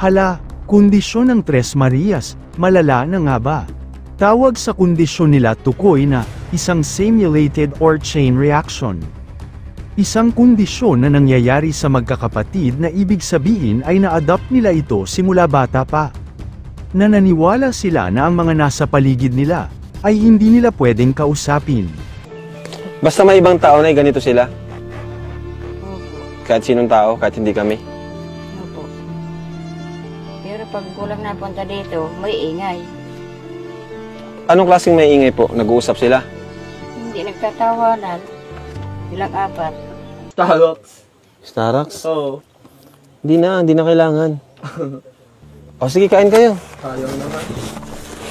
Hala, kondisyon ng Tres Marias, malala na nga ba? Tawag sa kondisyon nila tukoy na, isang simulated or chain reaction. Isang kondisyon na nangyayari sa magkakapatid na ibig sabihin ay na-adopt nila ito simula bata pa. Nananiwala sila na ang mga nasa paligid nila, ay hindi nila pwedeng kausapin. Basta may ibang tao na ganito sila? Opo. Kahit sinong tao, kahit hindi kami? Opo. Pero pag kulang na punta dito, may ingay. Anong klaseng may ingay po? Nag-uusap sila? Hindi nagtatawanan. Ilang apat. Starbucks? Oo. Hindi na kailangan. O sige, kain kayo. Ayaw naman.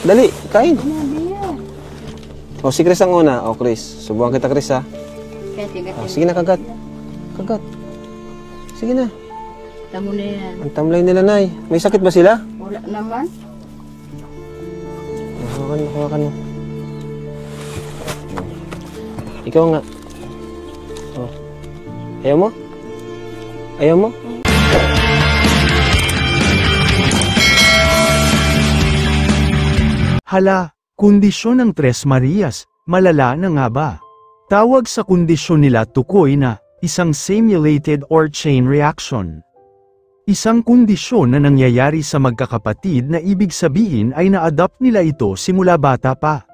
Dali, kain. Hindi yan. O si Chris ang una. O Chris, subuhan kita Chris ha. Kaya tigat O sige na, kagat. Kagat. Sige na. Tamo na yan. Ang tamlay nila, Nay. May sakit ba sila? Wala naman. Hawakan mo. Ikaw nga. Oh. Ayaw mo? Ayaw mo? Hala, kondisyon ng Tres Marias, malala na nga ba? Tawag sa kondisyon nila tukoy na, isang simulated or chain reaction. Isang kondisyon na nangyayari sa magkakapatid na ibig sabihin ay na-adopt nila ito simula bata pa.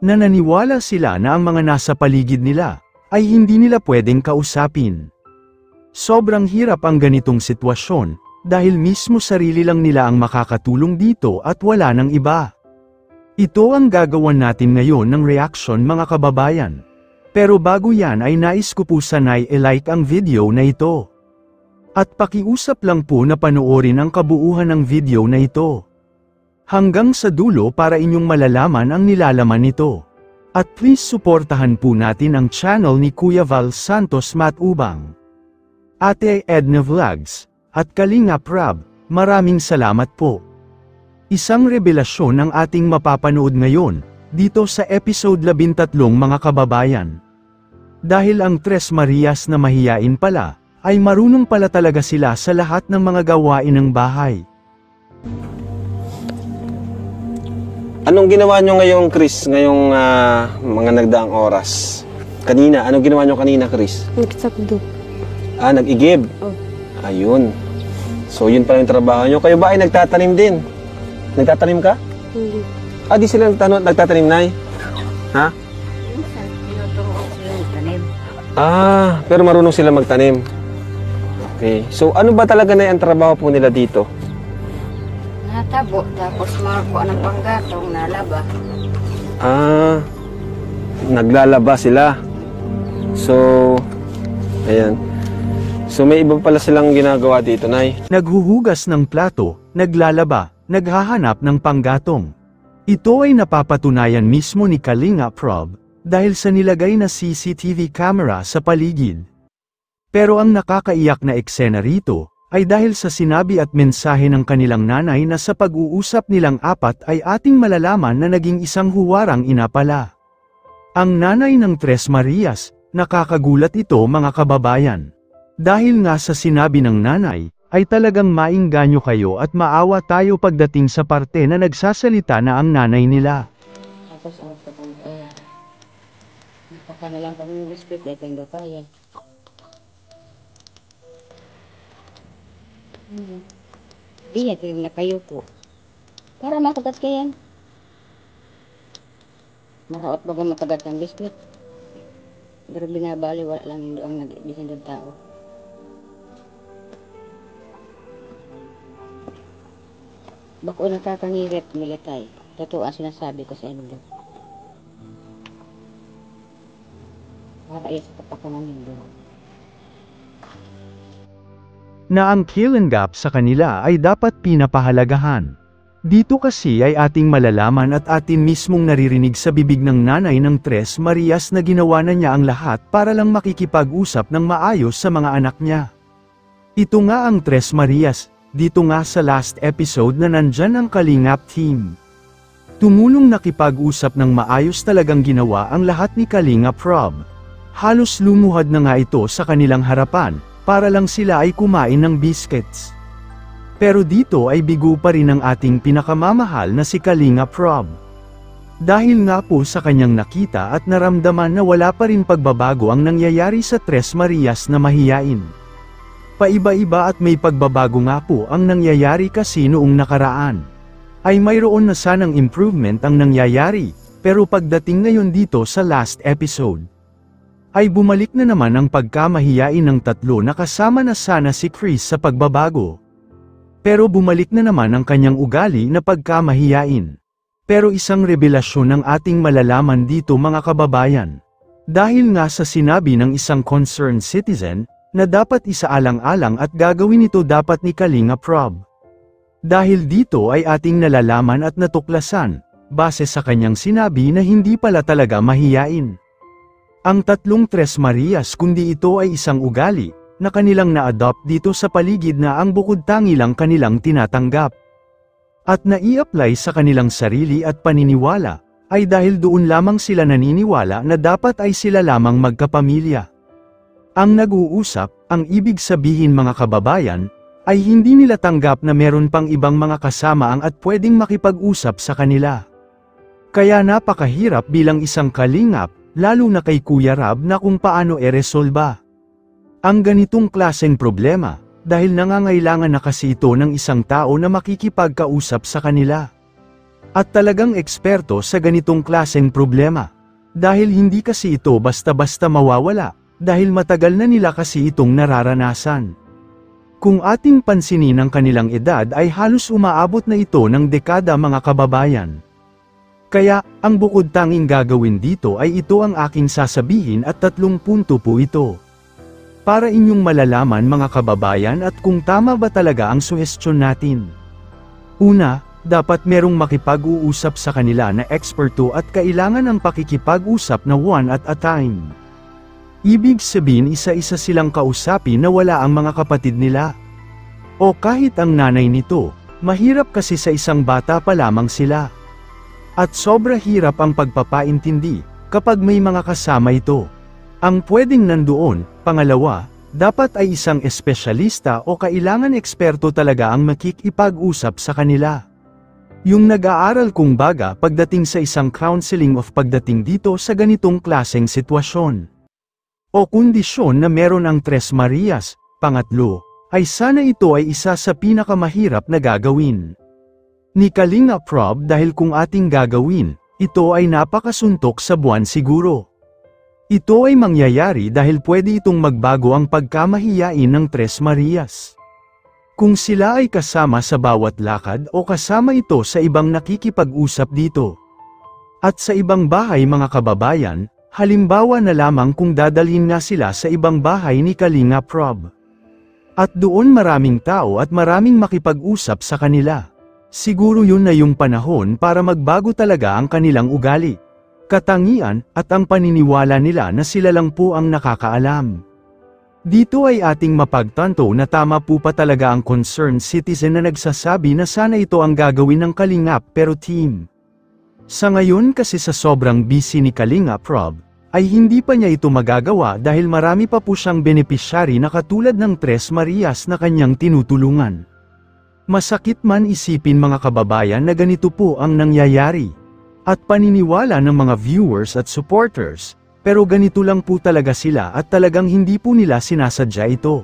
Nananiwala sila na ang mga nasa paligid nila, ay hindi nila pwedeng kausapin. Sobrang hirap ang ganitong sitwasyon, dahil mismo sarili lang nila ang makakatulong dito at wala nang iba. Ito ang gagawan natin ngayon ng reaction mga kababayan. Pero bago yan ay nais ko po sanay i-like ang video na ito. At pakiusap lang po na panoorin ang kabuuan ng video na ito. Hanggang sa dulo para inyong malalaman ang nilalaman nito. At please suportahan po natin ang channel ni Kuya Val Santos Matubang, Ate Edna Vlogs, at Kalinga Prab. Maraming salamat po. Isang revelasyon ang ating mapapanood ngayon, dito sa episode 13 mga kababayan. Dahil ang Tres Marias na mahiyain pala, ay marunong pala talaga sila sa lahat ng mga gawain ng bahay. Anong ginawa nyo ngayong Chris, ngayong mga nagdaang oras? Kanina, anong ginawa nyo kanina Chris? Nagsakdo. Nag-igib? Oh. Ayun. So yun pala yung trabaho nyo. Kayo ba ay nagtatanim din? Nagtatanim ka? Hindi. Di sila nagtatanim, Nay? Ha? Minsan, tinuturo sila ng tanim. Pero marunong sila magtanim. Okay. So ano ba talaga na ang trabaho po nila dito? Natabo, tapos marko ng panggatong nalaba. Naglalaba sila. So, ayan. So may iba pala silang ginagawa dito, Nay. Naghuhugas ng plato, naglalaba, naghahanap ng panggatong. Ito ay napapatunayan mismo ni Kalinga Prab, dahil sa nilagay na CCTV camera sa paligid. Pero ang nakakaiyak na eksena rito, ay dahil sa sinabi at mensahe ng kanilang nanay na sa pag-uusap nilang apat ay ating malalaman na naging isang huwarang ina pala. Ang nanay ng Tres Marias, nakakagulat ito mga kababayan. Dahil nga sa sinabi ng nanay, ay talagang maingganyo kayo at maawa tayo pagdating sa parte na nagsasalita na ang nanay nila. Tapos ang kapag napaka na lang kami ng respect dahil hindi kaya. Di yan, na kayo po. Para makagat kayan. Maraot baga makagat ang biskuit. Pero binabali, wala lang yung ang nag-ibisin ng tao. Bako nakakangirit militay. Totoo ang sinasabi ko sa inyo. Para sa kapakanan doon. Na ang kilengap sa kanila ay dapat pinapahalagahan. Dito kasi ay ating malalaman at atin mismong naririnig sa bibig ng nanay ng Tres Marias na ginawa na niya ang lahat para lang makikipag-usap ng maayos sa mga anak niya. Ito nga ang Tres Marias, dito nga sa last episode na nandyan ang Kalingap team. Tumulong nakipag-usap ng maayos talagang ginawa ang lahat ni Kalinga Prab. Halos lumuhad na nga ito sa kanilang harapan, para lang sila ay kumain ng biscuits. Pero dito ay bigo pa rin ang ating pinakamamahal na si Kalingap Rob. Dahil nga po sa kanyang nakita at naramdaman na wala pa rin pagbabago ang nangyayari sa Tres Marias na mahiyain. Paiba-iba at may pagbabago nga po ang nangyayari kasi noong nakaraan. Ay mayroon na sanang improvement ang nangyayari, pero pagdating ngayon dito sa last episode, ay bumalik na naman ang pagkamahiyain ng tatlo na kasama na sana si Chris sa pagbabago. Pero bumalik na naman ang kanyang ugali na pagkamahiyain. Pero isang revelasyon ang ating malalaman dito mga kababayan. Dahil nga sa sinabi ng isang concerned citizen, na dapat isaalang-alang at gagawin ito dapat ni Kalingap Rob. Dahil dito ay ating nalalaman at natuklasan, base sa kanyang sinabi na hindi pala talaga mahiyain ang tatlong Tres Marias kundi ito ay isang ugali, na kanilang na-adopt dito sa paligid na ang bukod tangi lang kanilang tinatanggap. At nai-apply sa kanilang sarili at paniniwala, ay dahil doon lamang sila naniniwala na dapat ay sila lamang magkapamilya. Ang nag-uusap, ang ibig sabihin mga kababayan, ay hindi nila tanggap na meron pang ibang mga kasama ang at pwedeng makipag-usap sa kanila. Kaya napakahirap bilang isang kalingap, lalo na kay Kuya Rab na kung paano e-resolba ang ganitong klaseng problema, dahil nangangailangan na kasi ito ng isang tao na makikipagkausap sa kanila. At talagang eksperto sa ganitong klaseng problema. Dahil hindi kasi ito basta-basta mawawala, dahil matagal na nila kasi itong nararanasan. Kung ating pansinin ang kanilang edad ay halos umaabot na ito ng dekada mga kababayan. Kaya, ang bukod tanging gagawin dito ay ito ang aking sasabihin at 3 punto po ito. Para inyong malalaman mga kababayan at kung tama ba talaga ang suhestyon natin. Una, dapat merong makipag-uusap sa kanila na eksperto at kailangan ang pakikipag-usap na one at a time. Ibig sabihin isa-isa silang kausapin na wala ang mga kapatid nila. O kahit ang nanay nito, mahirap kasi sa isang bata pa lamang sila. At sobra hirap ang pagpapaintindi, kapag may mga kasama ito. Ang pwedeng nandoon, pangalawa, dapat ay isang espesyalista o kailangan eksperto talaga ang makikipag-usap sa kanila. Yung nag-aaral kung baga pagdating sa isang counseling of pagdating dito sa ganitong klaseng sitwasyon. O kondisyon na meron ang Tres Marias, pangatlo, ay sana ito ay isa sa pinakamahirap na gagawin ni Kalingap Rob dahil kung ating gagawin, ito ay napakasuntok sa buwan siguro. Ito ay mangyayari dahil pwede itong magbago ang pagkamahiyain ng Tres Marias. Kung sila ay kasama sa bawat lakad o kasama ito sa ibang nakikipag-usap dito. At sa ibang bahay mga kababayan, halimbawa na lamang kung dadalhin nga sila sa ibang bahay ni Kalingap Rob. At doon maraming tao at maraming makipag-usap sa kanila. Siguro yun na yung panahon para magbago talaga ang kanilang ugali, katangian, at ang paniniwala nila na sila lang po ang nakakaalam. Dito ay ating mapagtanto na tama po pa talaga ang concerned citizen na nagsasabi na sana ito ang gagawin ng Kalingap pero team. Sa ngayon kasi sa sobrang busy ni Kalingap Rob, ay hindi pa niya ito magagawa dahil marami pa po siyang benepisyari na katulad ng Tres Marias na kanyang tinutulungan. Masakit man isipin mga kababayan na ganito po ang nangyayari. At paniniwala ng mga viewers at supporters, pero ganito lang po talaga sila at talagang hindi po nila sinasadya ito.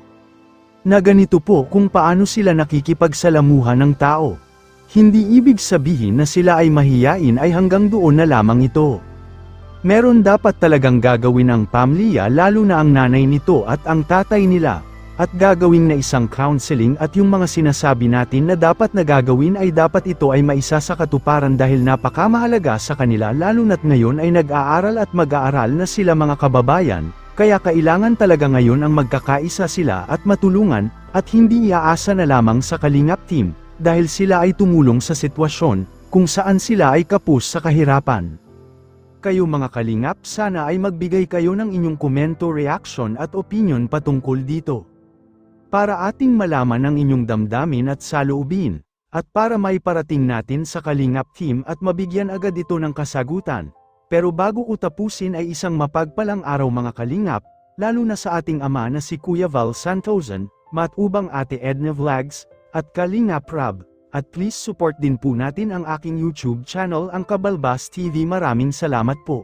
Na ganito po kung paano sila nakikipagsalamuhan ng tao. Hindi ibig sabihin na sila ay mahiyain ay hanggang doon na lamang ito. Meron dapat talagang gagawin ang pamilya lalo na ang nanay nito at ang tatay nila. At gagawin na isang counseling at yung mga sinasabi natin na dapat na gagawin ay dapat ito ay maisa sa katuparan dahil napakamahalaga sa kanila lalo na't ngayon ay nag-aaral at mag-aaral na sila mga kababayan, kaya kailangan talaga ngayon ang magkakaisa sila at matulungan, at hindi iaasa na lamang sa Kalingap team, dahil sila ay tumulong sa sitwasyon, kung saan sila ay kapos sa kahirapan. Kayo mga Kalingap sana ay magbigay kayo ng inyong komento, reaction at opinion patungkol dito. Para ating malaman ang inyong damdamin at saloobin, at para maiparating natin sa Kalingap team at mabigyan agad ito ng kasagutan. Pero bago ko tapusin ay isang mapagpalang araw mga Kalingap, lalo na sa ating ama na si Kuya Val Santosan, matubang Ate Edna Vlogs, at Kalingap Rab. At please support din po natin ang aking YouTube channel ang Kabalbas TV. Maraming salamat po.